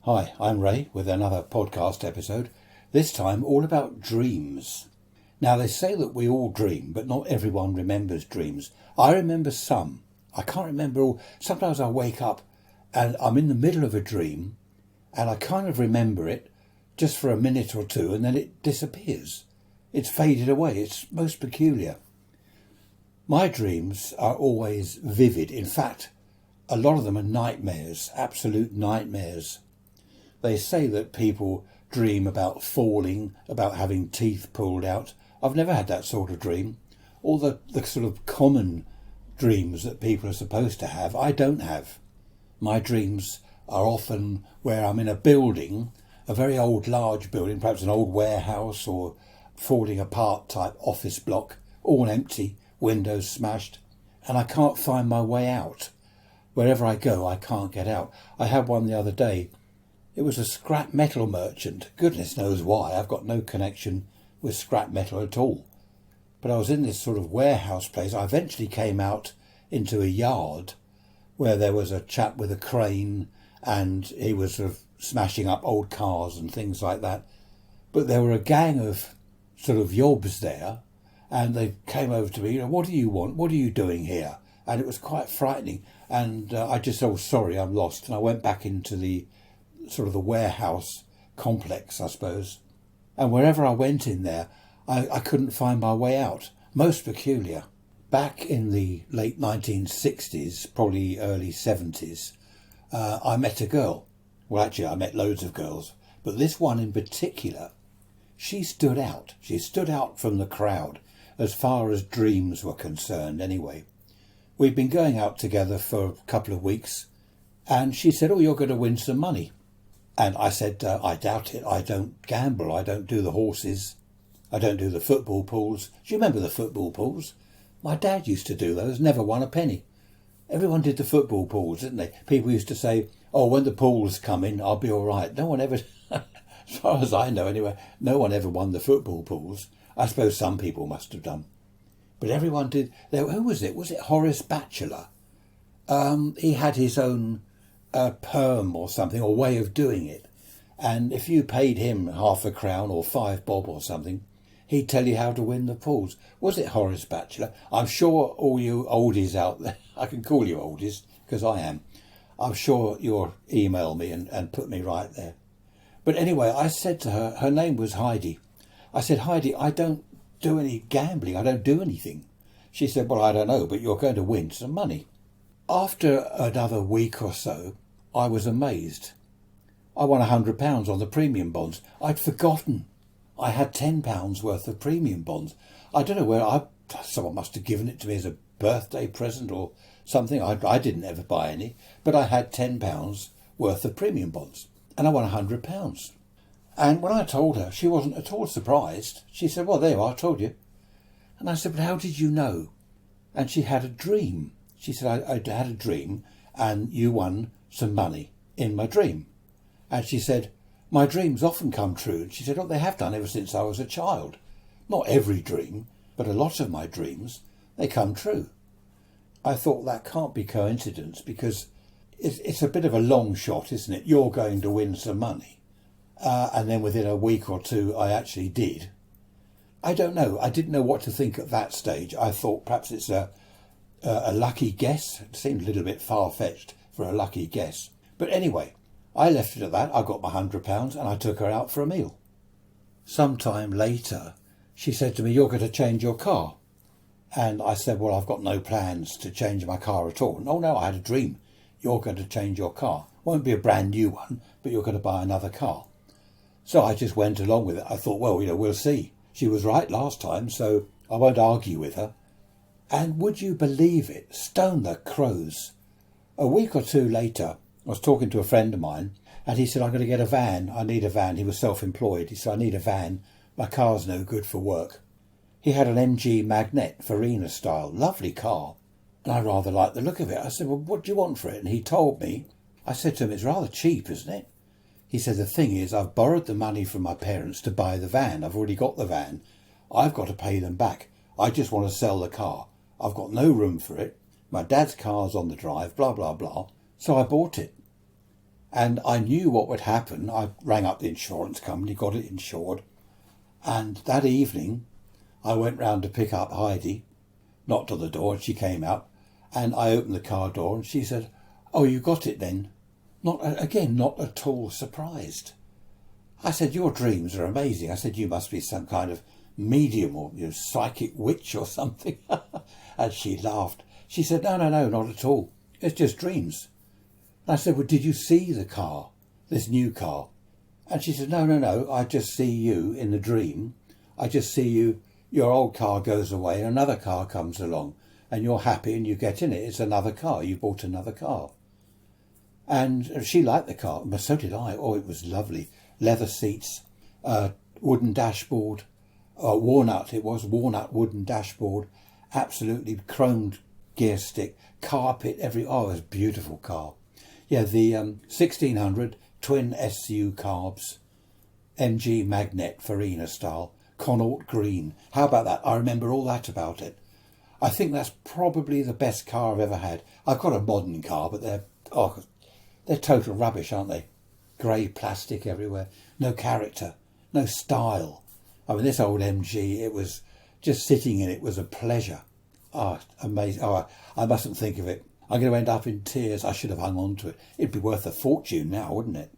Hi, I'm Ray with another podcast episode, this time all about dreams. Now they say that we all dream, but not everyone remembers dreams. I remember some. I can't remember all. Sometimes I wake up and I'm in the middle of a dream and I kind of remember it just for a minute or two and then it disappears. It's faded away. It's most peculiar. My dreams are always vivid. In fact, a lot of them are nightmares, absolute nightmares. They say that people dream about falling, about having teeth pulled out. I've never had that sort of dream. All the sort of common dreams that people are supposed to have, I don't have. My dreams are often where I'm in a building, a very old large building, perhaps an old warehouse or falling apart type office block, all empty, windows smashed, and I can't find my way out. Wherever I go, I can't get out. I had one the other day. It was a scrap metal merchant. Goodness knows why. I've got no connection with scrap metal at all. But I was in this sort of warehouse place. I eventually came out into a yard where there was a chap with a crane and he was sort of smashing up old cars and things like that. But there were a gang of sort of yobs there and they came over to me, what do you want? What are you doing here? And it was quite frightening. And I just said, sorry, I'm lost. And I went back into the sort of the warehouse complex, I suppose. And wherever I went in there, I couldn't find my way out. Most peculiar. Back in the late 1960s, probably early 70s, I met a girl. Well, actually, I met loads of girls. But this one in particular, she stood out. She stood out from the crowd, as far as dreams were concerned anyway. We'd been going out together for a couple of weeks, and she said, you're going to win some money. And I said, I doubt it. I don't gamble. I don't do the horses. I don't do the football pools. Do you remember the football pools? My dad used to do those, never won a penny. Everyone did the football pools, didn't they? People used to say, when the pools come in, I'll be all right. No one ever, as far as I know anyway, no one ever won the football pools. I suppose some people must have done. But everyone did. Who was it? Was it Horace Batchelor? He had his own perm or something, or way of doing it. And if you paid him half a crown or 5 bob or something, he'd tell you how to win the pools. Was it Horace Batchelor? I'm sure all you oldies out there, I can call you oldies because I am. I'm sure you'll email me and put me right there. But anyway, I said to her, her name was Heidi. I said, Heidi, I don't do any gambling. I don't do anything. She said, I don't know, but you're going to win some money. After another week or so, I was amazed. I won £100 on the premium bonds. I'd forgotten I had £10 worth of premium bonds. I don't know where someone must have given it to me as a birthday present or something. I didn't ever buy any, but I had £10 worth of premium bonds and I won £100. And when I told her, she wasn't at all surprised. She said, there you are, I told you. And I said, but how did you know? And she had a dream. She said, I had a dream and you won some money in my dream. And she said, my dreams often come true. And she said, they have done ever since I was a child. Not every dream, but a lot of my dreams, they come true. I thought that can't be coincidence because it's a bit of a long shot, isn't it? You're going to win some money. And then within a week or two, I actually did. I don't know. I didn't know what to think at that stage. I thought perhaps it's a lucky guess. It seemed a little bit far-fetched for a lucky guess. But anyway, I left it at that. I got my £100 and I took her out for a meal. Sometime later, she said to me, you're going to change your car. And I said, I've got no plans to change my car at all. No, I had a dream. You're going to change your car. Won't be a brand new one, but you're going to buy another car. So I just went along with it. I thought, we'll see. She was right last time, so I won't argue with her. And would you believe it? Stone the crows. A week or two later, I was talking to a friend of mine, and he said, I'm going to get a van. I need a van. He was self-employed. He said, I need a van. My car's no good for work. He had an MG Magnet, Farina style. Lovely car. And I rather liked the look of it. I said, what do you want for it? And he told me. I said to him, it's rather cheap, isn't it? He said, the thing is, I've borrowed the money from my parents to buy the van. I've already got the van. I've got to pay them back. I just want to sell the car. I've got no room for it. My dad's car's on the drive, blah, blah, blah. So I bought it. And I knew what would happen. I rang up the insurance company, got it insured. And that evening, I went round to pick up Heidi, knocked on the door, and she came out. And I opened the car door and she said, "Oh, you got it then?" Not at all surprised. I said, "Your dreams are amazing." I said, "You must be some kind of medium or psychic witch or something." And she laughed. She said, No, not at all. It's just dreams." And I said, "Well, did you see the car, this new car?" And she said, No, I just see you in the dream. I just see you, your old car goes away and another car comes along and you're happy and you get in it. It's another car. You bought another car. And she liked the car, but so did I. Oh, it was lovely. Leather seats, wooden dashboard, walnut wooden dashboard, absolutely chromed gear stick, carpet, oh, it was a beautiful car. Yeah, the 1600 twin SU carbs, MG Magnet Farina style, Connaught green. How about that? I remember all that about it. I think that's probably the best car I've ever had. I've got a modern car, but they're total rubbish, aren't they? Grey plastic everywhere, no character, no style. I mean, this old MG, it was just sitting in it was a pleasure. Oh, amazing. Oh, I mustn't think of it. I'm going to end up in tears. I should have hung on to it. It'd be worth a fortune now, wouldn't it?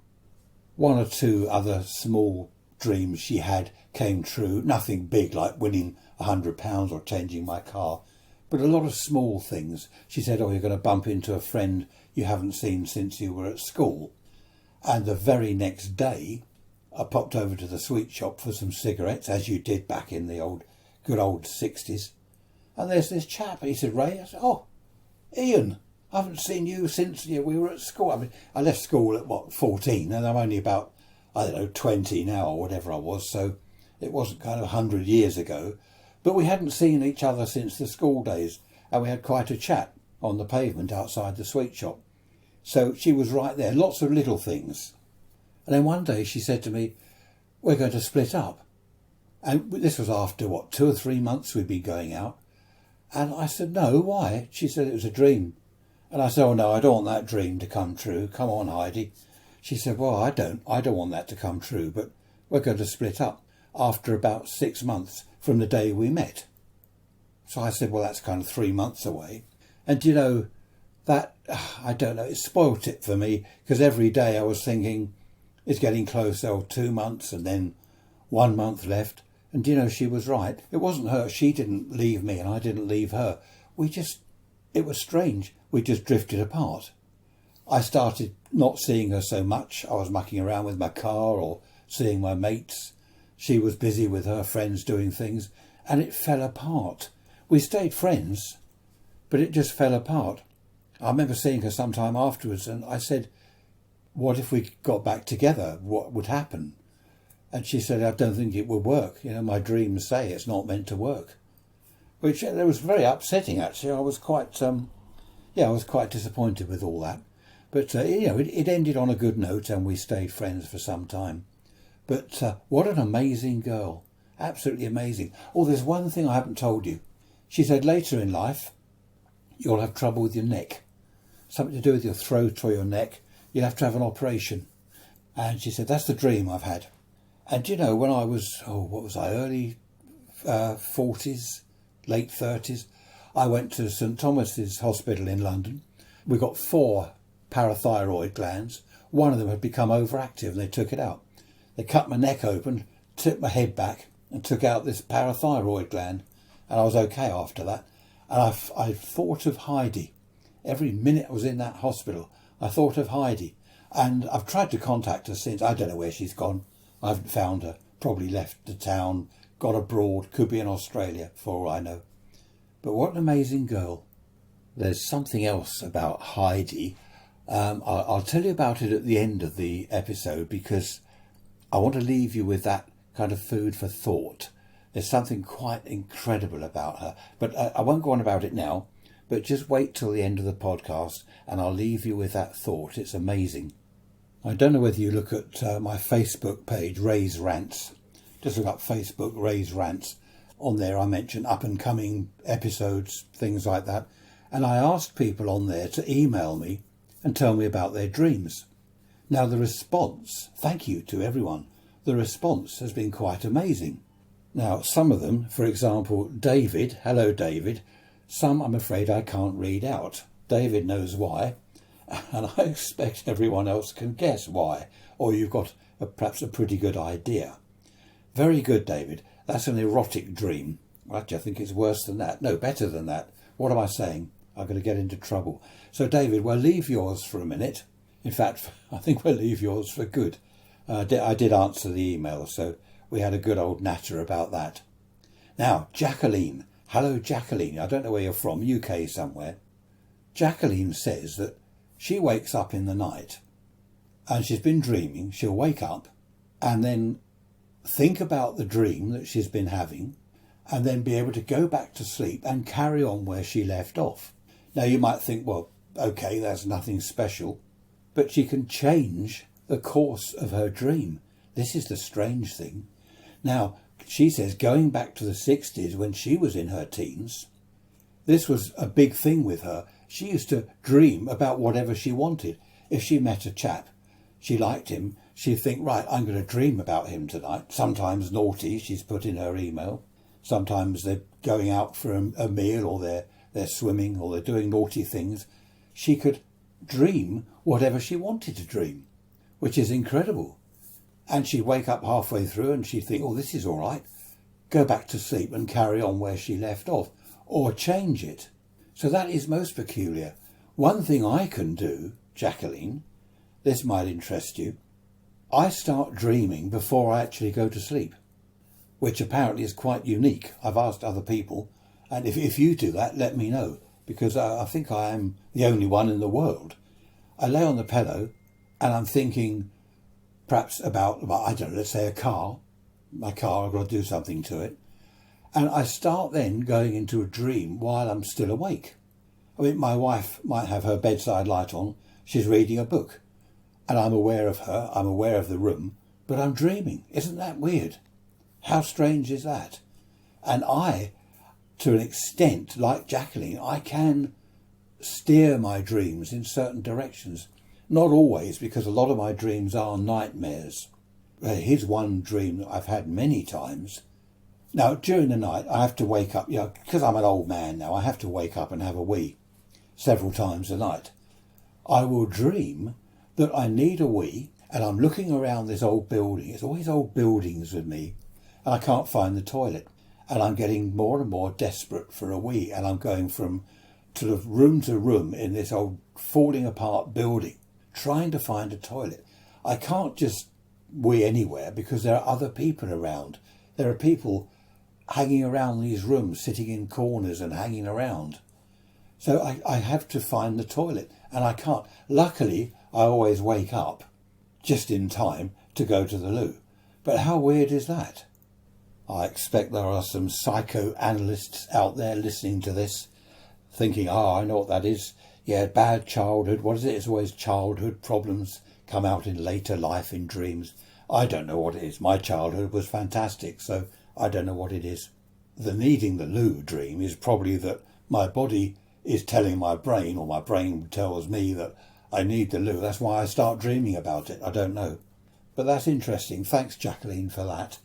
One or two other small dreams she had came true. Nothing big like winning £100 or changing my car, but a lot of small things. She said, "Oh, you're going to bump into a friend you haven't seen since you were at school." And the very next day, I popped over to the sweet shop for some cigarettes, as you did back in the good old 60s. And there's this chap. He said, "Ray." I said, "Oh, Ian, I haven't seen you since we were at school." I mean, I left school at 14, and I'm only about, 20 now or whatever I was. So it wasn't kind of 100 years ago. But we hadn't seen each other since the school days, and we had quite a chat on the pavement outside the sweet shop. So she was right there, lots of little things. And then one day she said to me, "We're going to split up." And this was after, 2 or 3 months we'd been going out. And I said, "No, why?" She said it was a dream. And I said, "Oh, no, I don't want that dream to come true. Come on, Heidi." She said, "Well, I don't want that to come true, but we're going to split up after about 6 months from the day we met." So I said, "Well, that's kind of 3 months away." And that, I don't know, it spoilt it for me, because every day I was thinking, it's getting closer, 2 months and then 1 month left. And she was right. It wasn't her. She didn't leave me and I didn't leave her. It was strange. We just drifted apart. I started not seeing her so much. I was mucking around with my car or seeing my mates. She was busy with her friends doing things, and it fell apart. We stayed friends, but it just fell apart. I remember seeing her sometime afterwards, and I said, "What if we got back together? What would happen?" And she said, "I don't think it would work. My dreams say it's not meant to work." Which it was very upsetting, actually. I was quite disappointed with all that. But, it ended on a good note, and we stayed friends for some time. But what an amazing girl. Absolutely amazing. Oh, there's one thing I haven't told you. She said later in life, you'll have trouble with your neck. Something to do with your throat or your neck. You'll have to have an operation. And she said, that's the dream I've had. And when I was, early 40s, late 30s, I went to St Thomas's Hospital in London. We got 4 parathyroid glands. One of them had become overactive and they took it out. They cut my neck open, tipped my head back and took out this parathyroid gland. And I was okay after that. And I thought of Heidi. Every minute I was in that hospital, I thought of Heidi. And I've tried to contact her since. I don't know where she's gone. I haven't found her. Probably left the town, got abroad, could be in Australia, for all I know. But what an amazing girl. There's something else about Heidi. I'll tell you about it at the end of the episode, because I want to leave you with that kind of food for thought. There's something quite incredible about her. But I won't go on about it now. But just wait till the end of the podcast and I'll leave you with that thought. It's amazing. I don't know whether you look at my Facebook page, Ray's Rants. Just look up Facebook, Ray's Rants. On there I mention up and coming episodes, things like that. And I asked people on there to email me and tell me about their dreams. Now the response, thank you to everyone, the response has been quite amazing. Now some of them, for example, David, hello David, some I'm afraid I can't read out. David knows why, and I expect everyone else can guess why, or you've got perhaps a pretty good idea. Very good, David. That's an erotic dream. Actually, I think it's worse than that. No, better than that. What am I saying? I'm going to get into trouble. So, David, we'll leave yours for a minute. In fact, I think we'll leave yours for good. I did answer the email, so we had a good old natter about that. Now, Jacqueline. Hello, Jacqueline. I don't know where you're from, UK somewhere. Jacqueline says that she wakes up in the night and she's been dreaming. She'll wake up and then think about the dream that she's been having and then be able to go back to sleep and carry on where she left off. Now you might think, well, okay, that's nothing special, but she can change the course of her dream. This is the strange thing. Now, she says going back to the 60s when she was in her teens, this was a big thing with her. She used to dream about whatever she wanted. If she met a chap, she liked him, she'd think, right, I'm going to dream about him tonight. Sometimes naughty, she's put in her email. Sometimes they're going out for a meal, or they're swimming, or they're doing naughty things. She could dream whatever she wanted to dream, which is incredible. And she'd wake up halfway through and she'd think, oh, this is all right. Go back to sleep and carry on where she left off, or change it. So that is most peculiar. One thing I can do, Jacqueline, this might interest you, I start dreaming before I actually go to sleep, which apparently is quite unique. I've asked other people, and if you do that, let me know, because I think I am the only one in the world. I lay on the pillow and I'm thinking perhaps about, I don't know, let's say a car. My car, I've got to do something to it. And I start then going into a dream while I'm still awake. I mean, my wife might have her bedside light on. She's reading a book. And I'm aware of her. I'm aware of the room. But I'm dreaming. Isn't that weird? How strange is that? And I, to an extent, like Jacqueline, I can steer my dreams in certain directions. Not always, because a lot of my dreams are nightmares. Here's one dream that I've had many times. Now, during the night, I have to wake up, because I'm an old man now, I have to wake up and have a wee several times a night. I will dream that I need a wee, and I'm looking around this old building. It's always old buildings with me, and I can't find the toilet. And I'm getting more and more desperate for a wee, and I'm going from sort of room to room in this old falling apart building, trying to find a toilet. I can't just wee anywhere because there are other people around. There are people hanging around these rooms, sitting in corners and hanging around. So I have to find the toilet, and I can't. Luckily, I always wake up just in time to go to the loo. But how weird is that? I expect there are some psychoanalysts out there listening to this, thinking, I know what that is. Yeah, bad childhood. What is it? It's always childhood problems come out in later life in dreams. I don't know what it is. My childhood was fantastic, so I don't know what it is. The needing the loo dream is probably that my body is telling my brain, or my brain tells me that I need the loo. That's why I start dreaming about it. I don't know. But that's interesting. Thanks, Jacqueline, for that.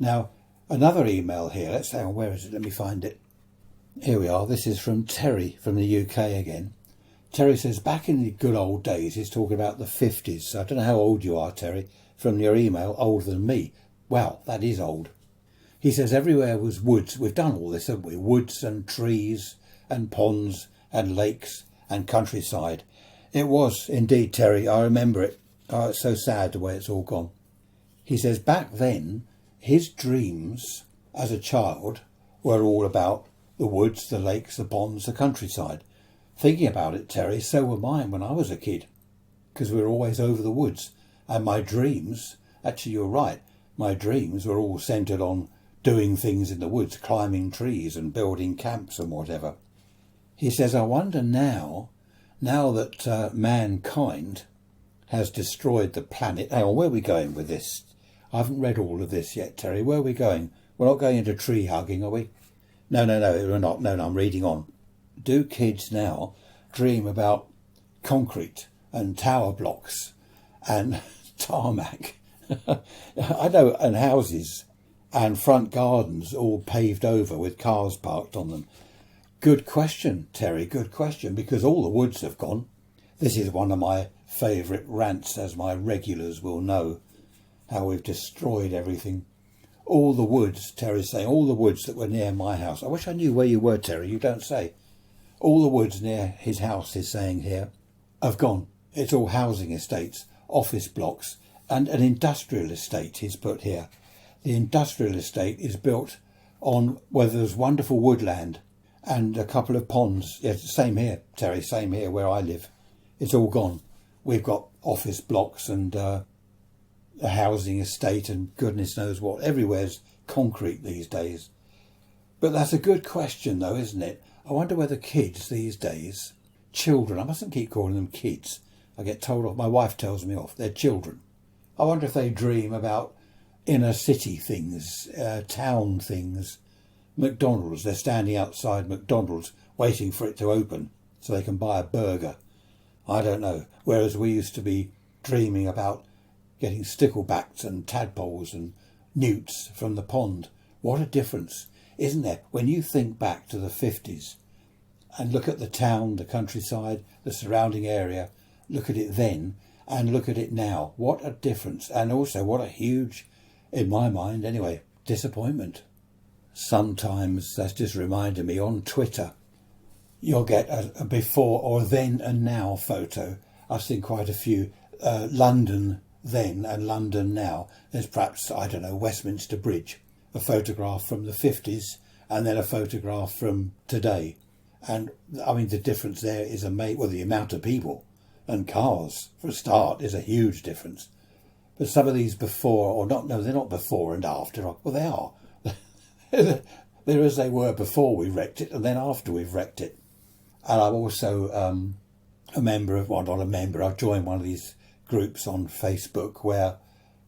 Now, another email here. Let's hang on, where is it? Let me find it. Here we are. This is from Terry from the UK again. Terry says, back in the good old days, he's talking about the 50s. So I don't know how old you are, Terry. From your email, older than me. Wow, that is old. He says everywhere was woods. We've done all this, haven't we? Woods and trees and ponds and lakes and countryside. It was indeed, Terry. I remember it. Oh, it's so sad the way it's all gone. He says back then, his dreams as a child were all about the woods, the lakes, the ponds, the countryside. Thinking about it, Terry, so were mine when I was a kid, because we were always over the woods. And my dreams, actually you're right, my dreams were all centred on doing things in the woods, climbing trees and building camps and whatever. He says, I wonder now that mankind has destroyed the planet. Hang on, where are we going with this? I haven't read all of this yet, Terry. Where are we going? We're not going into tree hugging, are we? No, we're not. No, I'm reading on. Do kids now dream about concrete and tower blocks and tarmac. I know, and houses and front gardens all paved over with cars parked on them. Good question, Terry, good question, because all the woods have gone. This is one of my favourite rants, as my regulars will know, how we've destroyed everything. All the woods, Terry's saying, all the woods that were near my house. I wish I knew where you were, Terry, you don't say. All the woods near his house, is saying here, have gone. It's all housing estates, office blocks, and an industrial estate he's put here. The industrial estate is built on where there's wonderful woodland and a couple of ponds. Yes, same here, Terry, same here where I live. It's all gone. We've got office blocks and a housing estate and goodness knows what. Everywhere's concrete these days. But that's a good question though, isn't it? I wonder whether kids these days, children, I mustn't keep calling them kids. I get told off, my wife tells me off, they're children. I wonder if they dream about inner city things, town things. McDonald's, they're standing outside McDonald's waiting for it to open so they can buy a burger. I don't know. Whereas we used to be dreaming about getting sticklebacks and tadpoles and newts from the pond. What a difference, isn't there? When you think back to the 50s and look at the town, the countryside, the surrounding area, look at it then and look at it now. What a difference. And also what a huge, in my mind anyway, disappointment. Sometimes, that's just reminded me, on Twitter, you'll get a before or then and now photo. I've seen quite a few, London then and London now. There's perhaps, I don't know, Westminster Bridge, a photograph from the 50s and then a photograph from today. And I mean, the difference there is amazing. Well, the amount of people and cars, for a start, is a huge difference. But some of these before, or not, no, they're not before and after. Well, they are. They're as they were before we wrecked it and then after we've wrecked it. And I'm also a member of, well, not a member, I've joined one of these groups on Facebook where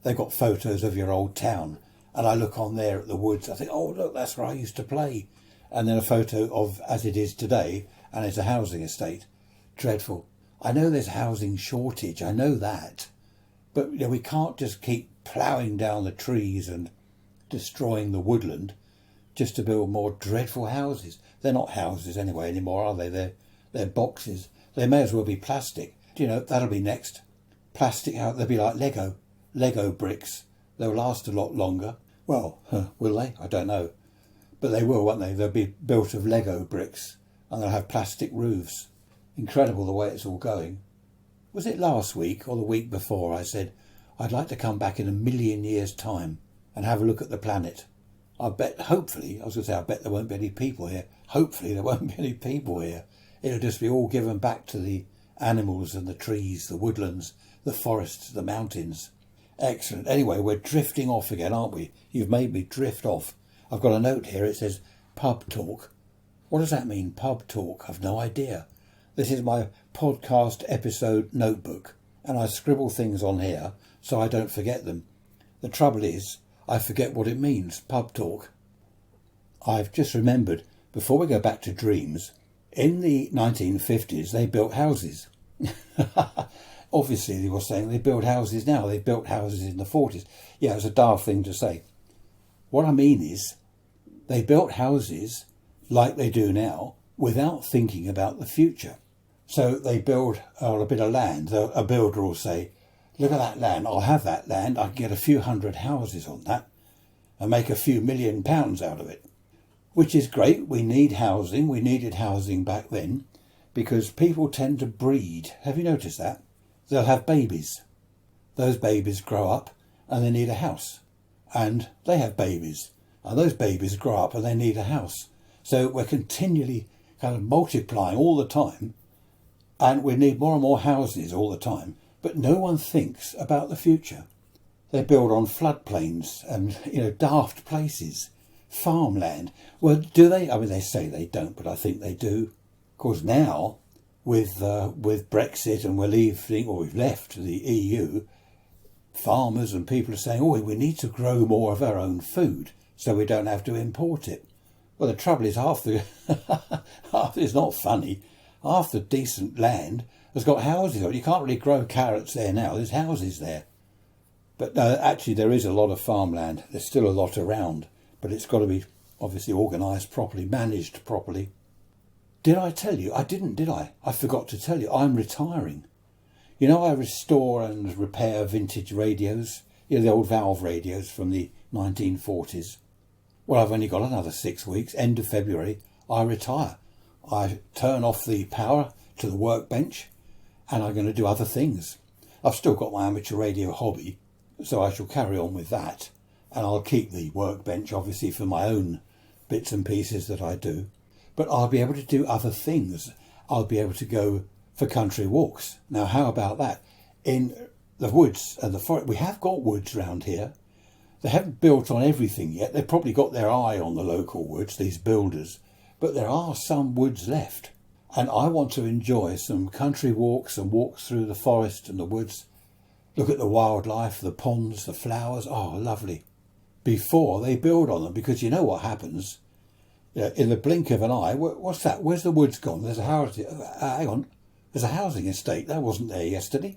they've got photos of your old town. And I look on there at the woods, I think, oh, look, that's where I used to play. And then a photo of as it is today, and it's a housing estate. Dreadful. I know there's housing shortage, I know that. But you know, we can't just keep ploughing down the trees and destroying the woodland just to build more dreadful houses. They're not houses anyway anymore, are they? They're boxes. They may as well be plastic. Do you know, that'll be next. Plastic, they'll be like Lego bricks. They'll last a lot longer. Well, will they? I don't know. But they will, won't they? They'll be built of Lego bricks and they'll have plastic roofs. Incredible the way it's all going. Was it last week or the week before I said I'd like to come back in 1,000,000 years' time and have a look at the planet? I bet, hopefully, I was going to say, I bet there won't be any people here. Hopefully there won't be any people here. It'll just be all given back to the animals and the trees, the woodlands, the forests, the mountains. Excellent. Anyway, we're drifting off again, aren't we? You've made me drift off. I've got a note here. It says pub talk. What does that mean, pub talk? I've no idea. This is my podcast episode notebook, and I scribble things on here so I don't forget them. The trouble is, I forget what it means, pub talk. I've just remembered, before we go back to dreams, in the 1950s they built houses. Obviously, they were saying they build houses now. They built houses in the 40s. Yeah, it's a daft thing to say. What I mean is, they built houses like they do now without thinking about the future. So they build on a bit of land. A builder will say, look at that land, I'll have that land, I can get a few hundred houses on that and make a few £1,000,000 out of it. Which is great, we need housing, we needed housing back then, because people tend to breed. Have you noticed that? They'll have babies. Those babies grow up and they need a house. And they have babies. And those babies grow up and they need a house. So we're continually kind of multiplying all the time. And we need more and more houses all the time. But no one thinks about the future. They build on floodplains and, daft places. Farmland. Well, do they? I mean, they say they don't, but I think they do. Of course, now, with Brexit and we've left the EU, farmers and people are saying, oh, we need to grow more of our own food so we don't have to import it. Well, the trouble is it's not funny, half the decent land has got houses on it. You can't really grow carrots there now. There's houses there. But actually there is a lot of farmland. There's still a lot around, but it's got to be obviously organised properly, managed properly. Did I tell you? I didn't, did I? I forgot to tell you. I'm retiring. You know, I restore and repair vintage radios. You know, the old valve radios from the 1940s. Well, I've only got another 6 weeks. End of February, I retire. I turn off the power to the workbench and I'm going to do other things. I've still got my amateur radio hobby, so I shall carry on with that. And I'll keep the workbench, obviously, for my own bits and pieces that I do. But I'll be able to do other things. I'll be able to go for country walks. Now, how about that? In the woods and the forest, we have got woods round here. They haven't built on everything yet. They've probably got their eye on the local woods, these builders. But there are some woods left. And I want to enjoy some country walks and walks through the forest and the woods. Look at the wildlife, the ponds, the flowers. Oh, lovely. Before they build on them, because you know what happens. In the blink of an eye, what's that? Where's the woods gone? There's a house. Hang on. There's a housing estate. That wasn't there yesterday.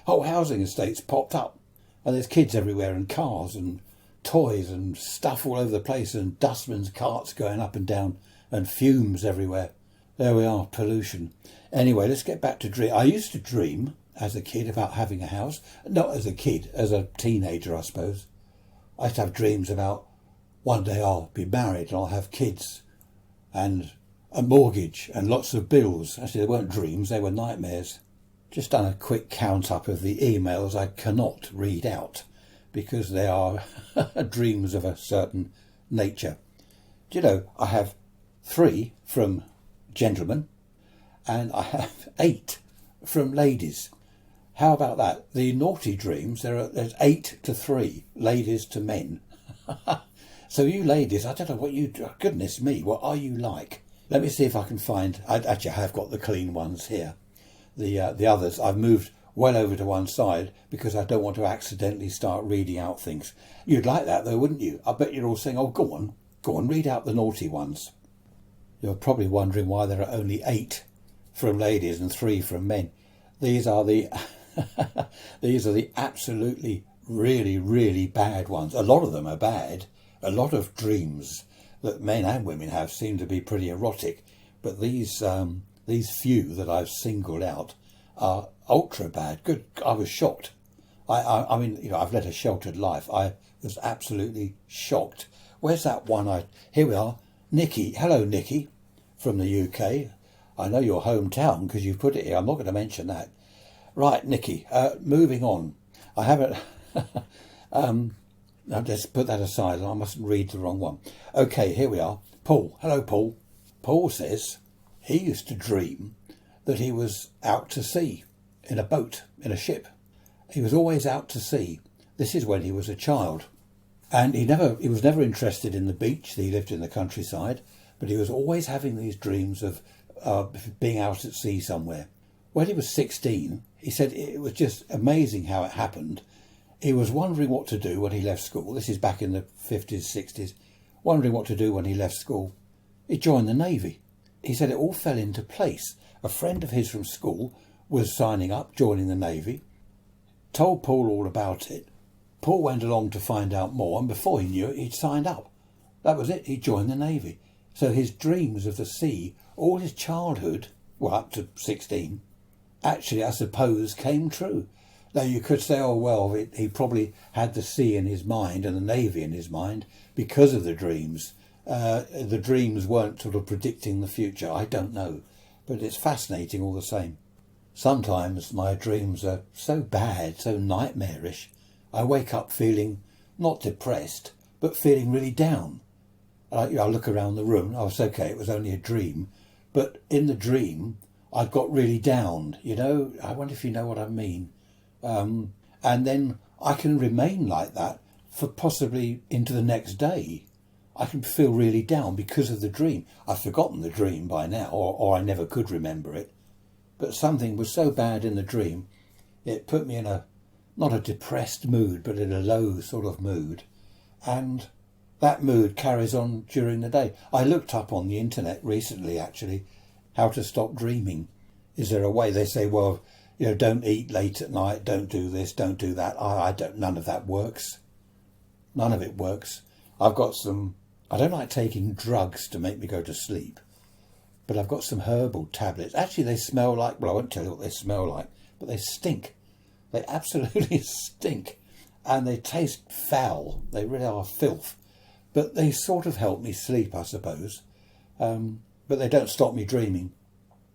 Whole housing estates popped up. And there's kids everywhere and cars and toys and stuff all over the place and dustbins, carts going up and down and fumes everywhere. There we are, pollution. Anyway, let's get back to dream. I used to dream as a kid about having a house. Not as a kid, as a teenager, I suppose. I used to have dreams about one day I'll be married and I'll have kids and a mortgage and lots of bills. Actually, they weren't dreams, they were nightmares. Just done a quick count up of the emails I cannot read out because they are dreams of a certain nature. Do you know, I have 3 from gentlemen and I have 8 from ladies. How about that? The naughty dreams, there's 8 to 3, ladies to men. So you ladies, I don't know what you... Goodness me, what are you like? Let me see if I can find... Actually, I have got the clean ones here. The others, I've moved well over to one side because I don't want to accidentally start reading out things. You'd like that though, wouldn't you? I bet you're all saying, oh, go on, read out the naughty ones. You're probably wondering why there are only 8 from ladies and 3 from men. These are the... these are the absolutely, really, really bad ones. A lot of them are bad. A lot of dreams that men and women have seem to be pretty erotic, but these few that I've singled out are ultra bad. Good, I was shocked. I mean, you know, I've led a sheltered life. I was absolutely shocked. Where's that one? Here we are, Nikki. Hello, Nikki, from the UK. I know your hometown because you've put it here. I'm not going to mention that. Right, Nikki. Moving on. I haven't. Now let's put that aside. I mustn't read the wrong one. Okay, here we are. Paul. Hello, Paul. Paul says he used to dream that he was out to sea in a boat, in a ship. He was always out to sea. This is when he was a child. And he was never interested in the beach. He lived in the countryside, but he was always having these dreams of being out at sea somewhere. When he was 16, he said it was just amazing how it happened. He was wondering what to do when he left school. This is back in the 50s, 60s. Wondering what to do when he left school. He joined the Navy. He said it all fell into place. A friend of his from school was signing up, joining the Navy. Told Paul all about it. Paul went along to find out more, and before he knew it, he'd signed up. That was it. He joined the Navy. So his dreams of the sea, all his childhood, well, up to 16, actually, I suppose, came true. Now, you could say, oh, well, he probably had the sea in his mind and the Navy in his mind because of the dreams. The dreams weren't sort of predicting the future. I don't know. But it's fascinating all the same. Sometimes my dreams are so bad, so nightmarish, I wake up feeling not depressed, but feeling really down. I look around the room. I was okay, it was only a dream. But in the dream, I got really down, you know. I wonder if you know what I mean. And then I can remain like that for possibly into the next day. I can feel really down because of the dream. I've forgotten the dream by now, or I never could remember it. But something was so bad in the dream, it put me in not a depressed mood, but in a low sort of mood. And that mood carries on during the day. I looked up on the internet recently, actually, how to stop dreaming. Is there a way? They say, well, don't eat late at night, don't do this, don't do that. I don't, none of that works. None of it works. I don't like taking drugs to make me go to sleep, but I've got some herbal tablets. Actually, they smell like, well, I won't tell you what they smell like, but they stink. They absolutely stink. And they taste foul. They really are filth. But they sort of help me sleep, I suppose. But they don't stop me dreaming.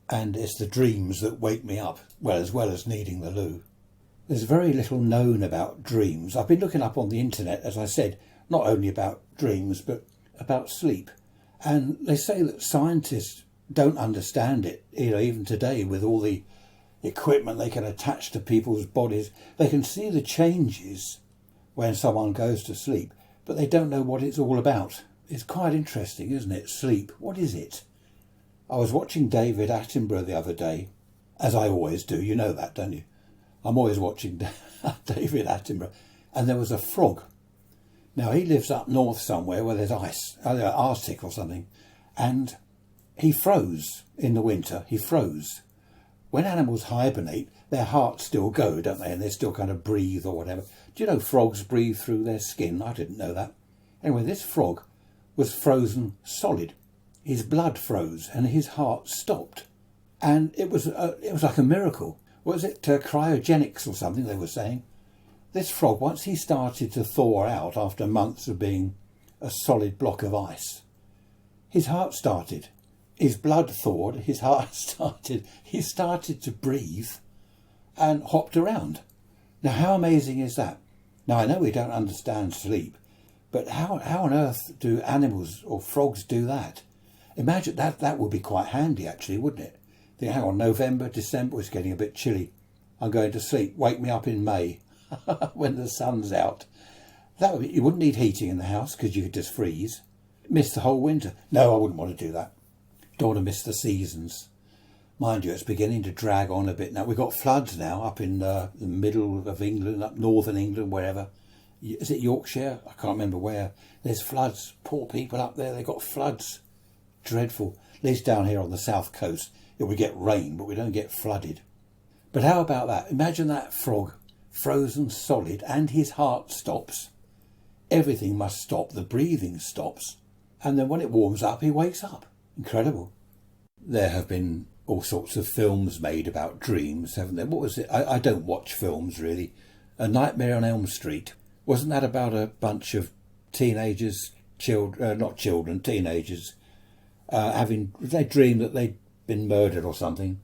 And it's the dreams that wake me up, well as needing the loo. There's very little known about dreams. I've been looking up on the internet, as I said, not only about dreams, but about sleep. And they say that scientists don't understand it, even today with all the equipment they can attach to people's bodies. They can see the changes when someone goes to sleep, but they don't know what it's all about. It's quite interesting, isn't it? Sleep. What is it? I was watching David Attenborough the other day, as I always do. You know that, don't you? I'm always watching David Attenborough. And there was a frog. Now, he lives up north somewhere where there's ice, Arctic or something. And he froze in the winter. He froze. When animals hibernate, their hearts still go, don't they? And they still kind of breathe or whatever. Do you know frogs breathe through their skin? I didn't know that. Anyway, this frog was frozen solid. His blood froze and his heart stopped. And it was like a miracle. Was it cryogenics or something they were saying? This frog, once he started to thaw out after months of being a solid block of ice, his heart started. His blood thawed, his heart started. He started to breathe and hopped around. Now, how amazing is that? Now, I know we don't understand sleep, but how on earth do animals or frogs do that? Imagine that would be quite handy, actually, wouldn't it? Think, hang on, November, December, it's getting a bit chilly. I'm going to sleep. Wake me up in May when the sun's out. You wouldn't need heating in the house because you could just freeze. Miss the whole winter. No, I wouldn't want to do that. Don't want to miss the seasons. Mind you, it's beginning to drag on a bit now. We've got floods now up in the middle of England, up northern England, wherever. Is it Yorkshire? I can't remember where. There's floods. Poor people up there, they've got floods. Dreadful. At least down here on the south coast, we get rain, but we don't get flooded. But how about that? Imagine that frog, frozen solid, and his heart stops. Everything must stop. The breathing stops. And then when it warms up, he wakes up. Incredible. There have been all sorts of films made about dreams, haven't there? What was it? I don't watch films, really. A Nightmare on Elm Street. Wasn't that about a bunch of teenagers, teenagers, they dreamed that they'd been murdered or something,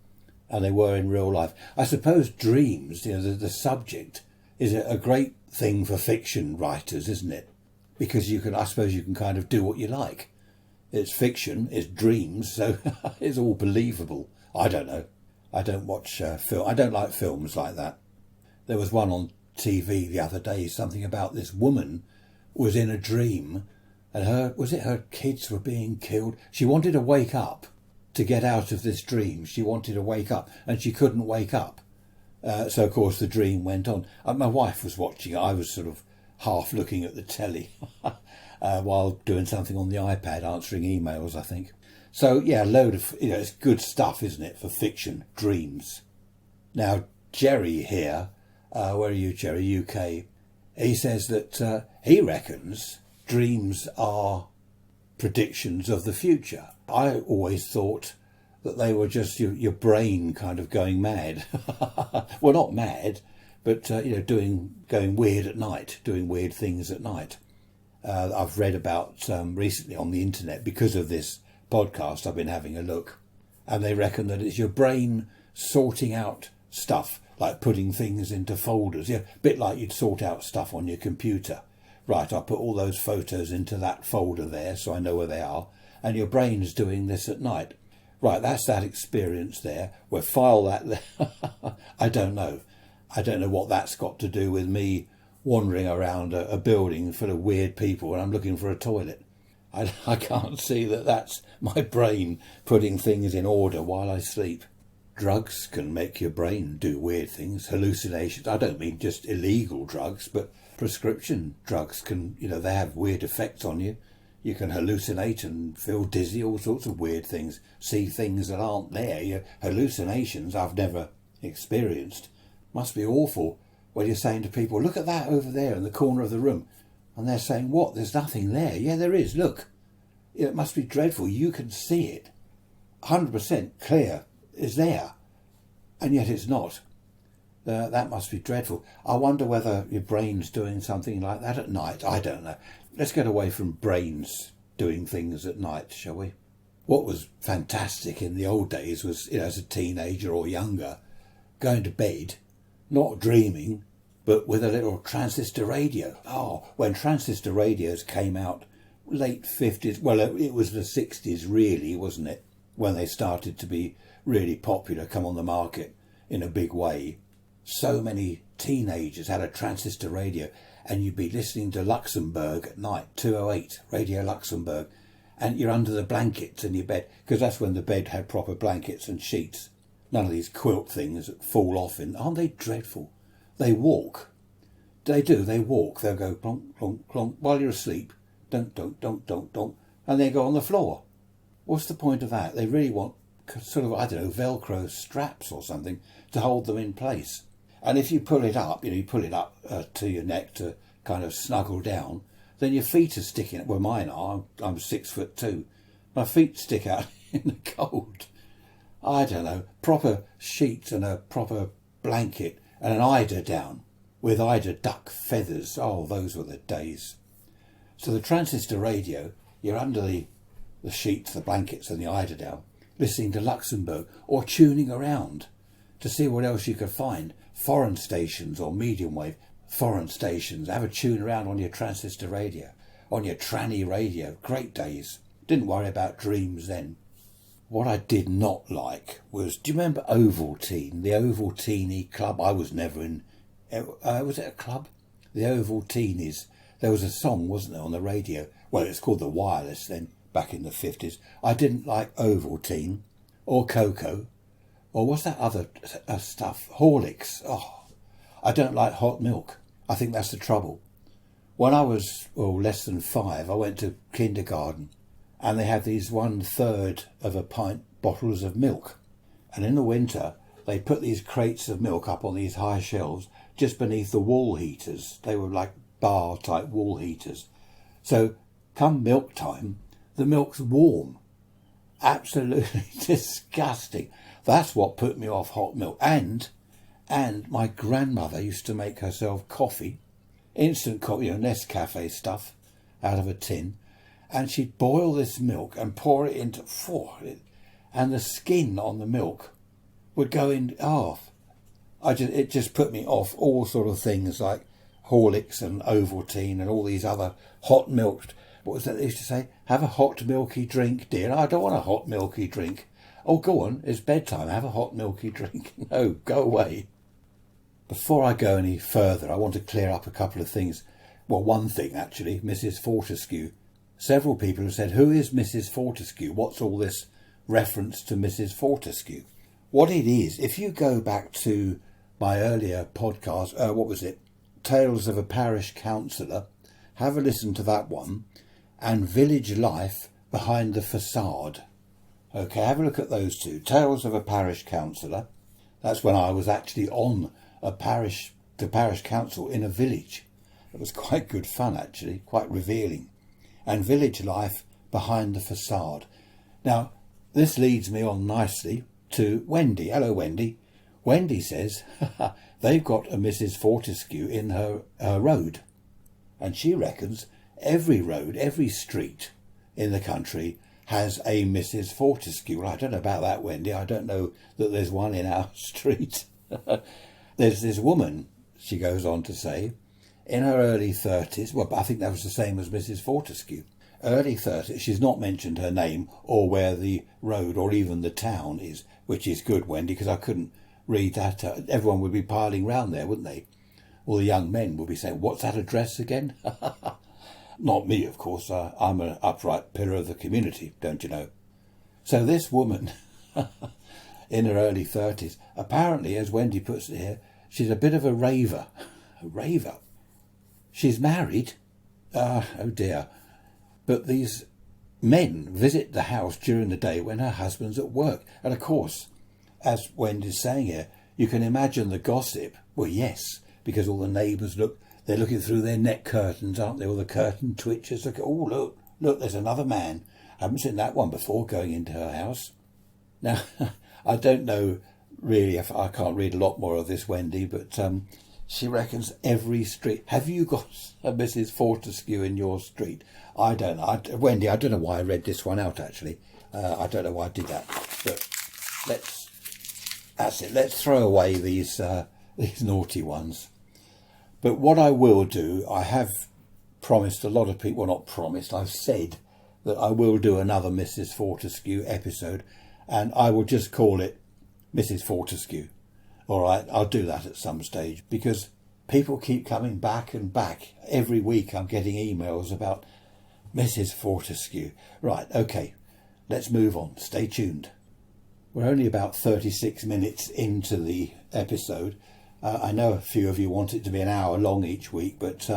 and they were in real life. I suppose dreams, the subject, is a great thing for fiction writers, isn't it? Because I suppose you can kind of do what you like. It's fiction, it's dreams, so it's all believable. I don't know. I don't watch film. I don't like films like that. There was one on TV the other day, something about this woman was in a dream and her kids were being killed. She wanted to wake up to get out of this dream. She wanted to wake up and she couldn't wake up. So, of course, the dream went on. My wife was watching. I was sort of half looking at the telly while doing something on the iPad, answering emails, I think. So, yeah, load of, it's good stuff, isn't it, for fiction, dreams. Now, Jerry here, where are you, Jerry, UK, he says that he reckons dreams are predictions of the future. I always thought that they were just your brain kind of going mad. Well, not mad, but, going weird at night, doing weird things at night. I've read about recently on the internet, because of this podcast, I've been having a look, and they reckon that it's your brain sorting out stuff, like putting things into folders. Yeah, a bit like you'd sort out stuff on your computer. Right, I put all those photos into that folder there so I know where they are, and your brain's doing this at night. Right, that's that experience there. We'll file that there. I don't know. I don't know what that's got to do with me wandering around a building full of weird people and I'm looking for a toilet. I can't see that that's my brain putting things in order while I sleep. Drugs can make your brain do weird things, hallucinations. I don't mean just illegal drugs, but prescription drugs can, they have weird effects on you. You can hallucinate and feel dizzy, all sorts of weird things, see things that aren't there. Your hallucinations I've never experienced. Must be awful when you're saying to people, look at that over there in the corner of the room. And they're saying, what? There's nothing there. Yeah, there is. Look. It must be dreadful. You can see it. 100% clear is there. And yet it's not. That must be dreadful. I wonder whether your brain's doing something like that at night. I don't know. Let's get away from brains doing things at night, shall we? What was fantastic in the old days was, as a teenager or younger, going to bed, not dreaming, but with a little transistor radio. Oh, when transistor radios came out, late 50s, well, it was the 60s really, wasn't it? When they started to be really popular, come on the market in a big way. So many teenagers had a transistor radio, and you'd be listening to Luxembourg at night, 208, Radio Luxembourg, and you're under the blankets in your bed, because that's when the bed had proper blankets and sheets. None of these quilt things that fall off in. Aren't they dreadful? They walk. They do, they walk. They'll go plonk, plonk, plonk while you're asleep. Don't, and they go on the floor. What's the point of that? They really want sort of, Velcro straps or something to hold them in place. And if you pull it up, you pull it up to your neck to kind of snuggle down, then your feet are sticking. Well, mine are. I'm 6'2". My feet stick out in the cold. I don't know. Proper sheets and a proper blanket and an eider down with eider duck feathers. Oh, those were the days. So the transistor radio, you're under the sheets, the blankets and the eider down, listening to Luxembourg or tuning around to see what else you could find. Foreign stations or medium wave foreign stations. Have a tune around on your transistor radio, on your tranny radio. Great days. Didn't worry about dreams then. What I did not like was, do you remember Ovaltine, the Ovaltine club? I was never in, was it a club? The Ovaltines. There was a song, wasn't there, on the radio? Well, it's called The Wireless then, back in the 50s. I didn't like Ovaltine or Cocoa, or what's that other stuff? Horlicks. Oh, I don't like hot milk. I think that's the trouble. When I was, less than 5, I went to kindergarten, and they had these 1/3 of a pint bottles of milk. And in the winter, they put these crates of milk up on these high shelves just beneath the wall heaters. They were like bar-type wall heaters. So come milk time, the milk's warm. Absolutely disgusting. That's what put me off hot milk. And my grandmother used to make herself coffee, instant coffee, Nescafe stuff out of a tin, and she'd boil this milk and pour it into, and the skin on the milk would go in. It just put me off all sort of things like Horlicks and Ovaltine and all these other hot milk. What was that they used to say? Have a hot milky drink, dear. I don't want a hot milky drink. Oh, go on, it's bedtime. Have a hot milky drink. No, go away. Before I go any further, I want to clear up a couple of things. Well, one thing, actually, Mrs. Fortescue. Several people have said, who is Mrs. Fortescue? What's all this reference to Mrs. Fortescue? What it is, if you go back to my earlier podcast, what was it? Tales of a Parish Councillor. Have a listen to that one. And Village Life Behind the Facade. Okay, have a look at those two. Tales of a Parish Councillor. That's when I was actually on the parish council in a village. It was quite good fun, actually, quite revealing. And Village Life Behind the Facade. Now, this leads me on nicely to Wendy. Hello, Wendy. Wendy says they've got a Mrs. Fortescue in her road. And she reckons every road, every street in the country has a Mrs. Fortescue. Well, I don't know about that, Wendy. I don't know that there's one in our street. There's this woman, she goes on to say, in her early 30s. Well, I think that was the same as Mrs. Fortescue. Early 30s. She's not mentioned her name or where the road or even the town is, which is good, Wendy, because I couldn't read that. Everyone would be piling round there, wouldn't they? All the young men would be saying, what's that address again? Not me, of course. I'm an upright pillar of the community, don't you know? So this woman, in her early 30s, apparently, as Wendy puts it here, she's a bit of a raver. A raver? She's married? Oh dear. But these men visit the house during the day when her husband's at work. And of course, as Wendy's saying here, you can imagine the gossip. Well, yes, because all the neighbours they're looking through their net curtains, aren't they? All the curtain twitchers. Look, there's another man. I haven't seen that one before going into her house. Now, I don't know really if I can't read a lot more of this, Wendy, but she reckons every street. Have you got a Mrs. Fortescue in your street? I don't know. Wendy, I don't know why I read this one out, actually. I don't know why I did that. But that's it. Let's throw away these naughty ones. But what I will do, I have promised a lot of people, well, not promised, I've said that I will do another Mrs. Fortescue episode, and I will just call it Mrs. Fortescue. All right, I'll do that at some stage, because people keep coming back and back. Every week I'm getting emails about Mrs. Fortescue. Right, okay, let's move on. Stay tuned. We're only about 36 minutes into the episode. I know a few of you want it to be an hour long each week, but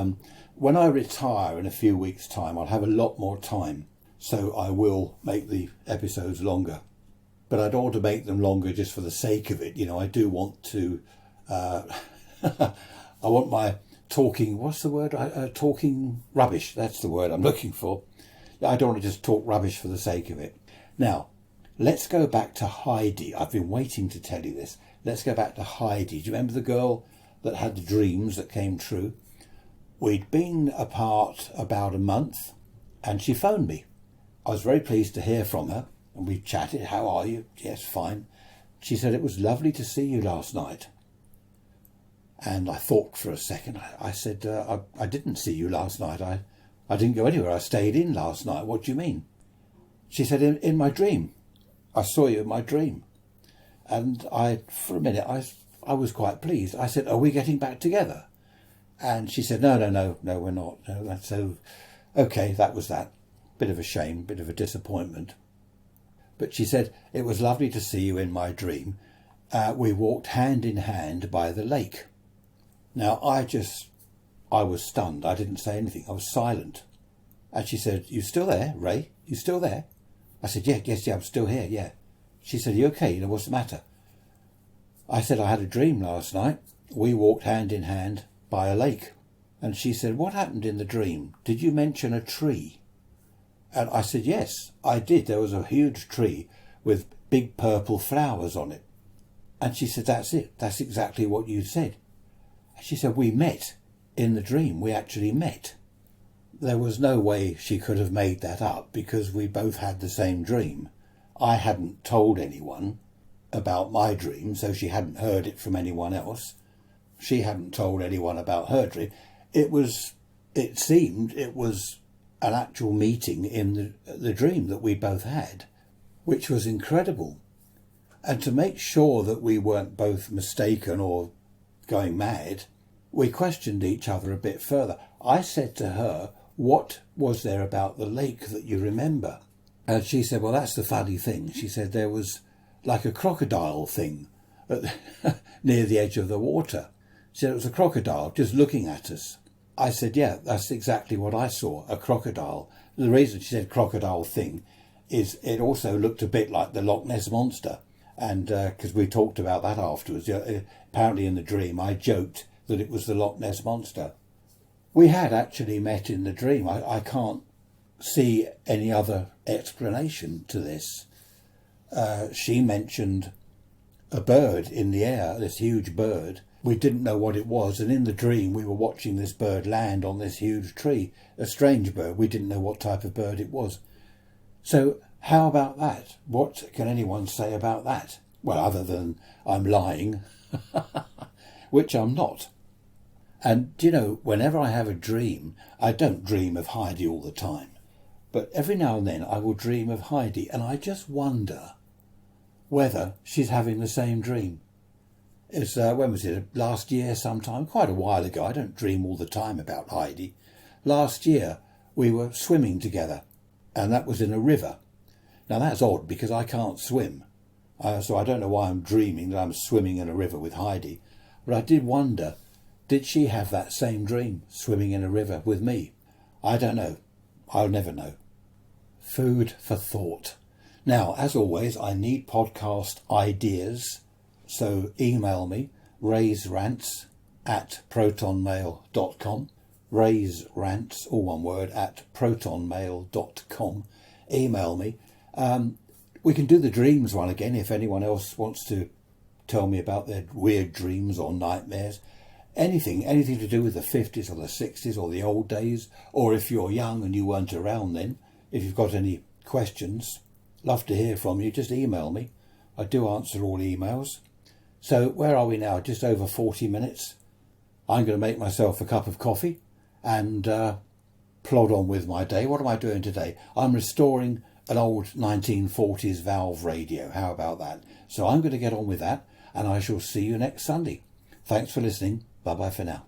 when I retire in a few weeks' time, I'll have a lot more time. So I will make the episodes longer. But I don't want to make them longer just for the sake of it. You know, I do want to... I want my talking... What's the word? Talking rubbish. That's the word I'm looking for. I don't want to just talk rubbish for the sake of it. Now, let's go back to Heidi. I've been waiting to tell you this. Let's go back to Heidi. Do you remember the girl that had the dreams that came true? We'd been apart about a month, and she phoned me. I was very pleased to hear from her, and we chatted. How are you? Yes, fine. She said, it was lovely to see you last night. And I thought for a second. I said, I didn't see you last night. I didn't go anywhere. I stayed in last night. What do you mean? She said, in my dream. I saw you in my dream. And for a minute, I was quite pleased. I said, are we getting back together? And she said, no, we're not. No, that's so... Okay, that was that. Bit of a shame, bit of a disappointment. But she said, it was lovely to see you in my dream. We walked hand in hand by the lake. Now, I was stunned. I didn't say anything. I was silent. And she said, you still there, Ray? You still there? I said, yes, I'm still here, yeah. She said, you okay? You know, what's the matter? I said, I had a dream last night. We walked hand in hand by a lake. And she said, what happened in the dream? Did you mention a tree? And I said, yes, I did. There was a huge tree with big purple flowers on it. And she said, that's it. That's exactly what you said. And she said, we met in the dream. We actually met. There was no way she could have made that up because we both had the same dream. I hadn't told anyone about my dream, so she hadn't heard it from anyone else. She hadn't told anyone about her dream. It seemed it was an actual meeting in the dream that we both had, which was incredible. And to make sure that we weren't both mistaken or going mad, we questioned each other a bit further. I said to her, what was there about the lake that you remember? And she said, well, that's the funny thing. She said there was like a crocodile thing near the edge of the water. She said it was a crocodile just looking at us. I said, yeah, that's exactly what I saw, a crocodile. The reason she said crocodile thing is it also looked a bit like the Loch Ness Monster. And because we talked about that afterwards. Apparently in the dream I joked that it was the Loch Ness Monster. We had actually met in the dream. I can't see any other explanation to this. She mentioned a bird in the air, this huge bird. We didn't know what it was, and in the dream we were watching this bird land on this huge tree. A strange bird. We didn't know what type of bird it was. So how about that? What can anyone say about that? Well, other than I'm lying, which I'm not. And, you know, whenever I have a dream, I don't dream of Heidi all the time. But every now and then I will dream of Heidi, and I just wonder whether she's having the same dream. It's, when was it? Last year sometime, quite a while ago. I don't dream all the time about Heidi. Last year we were swimming together, and that was in a river. Now that's odd because I can't swim. So I don't know why I'm dreaming that I'm swimming in a river with Heidi. But I did wonder, did she have that same dream, swimming in a river with me? I don't know. I'll never know. Food for thought. Now, as always, I need podcast ideas, so email me, rants@protonmail.com, rants, all one word, @protonmail.com. Email me. We can do the dreams one again if anyone else wants to tell me about their weird dreams or nightmares. Anything to do with the 50s or the 60s or the old days, or if you're young and you weren't around then, if you've got any questions, love to hear from you. Just email me. I do answer all emails. So where are we now? Just over 40 minutes. I'm going to make myself a cup of coffee and plod on with my day. What am I doing today? I'm restoring an old 1940s valve radio. How about that? So I'm going to get on with that, and I shall see you next Sunday. Thanks for listening. Bye-bye for now.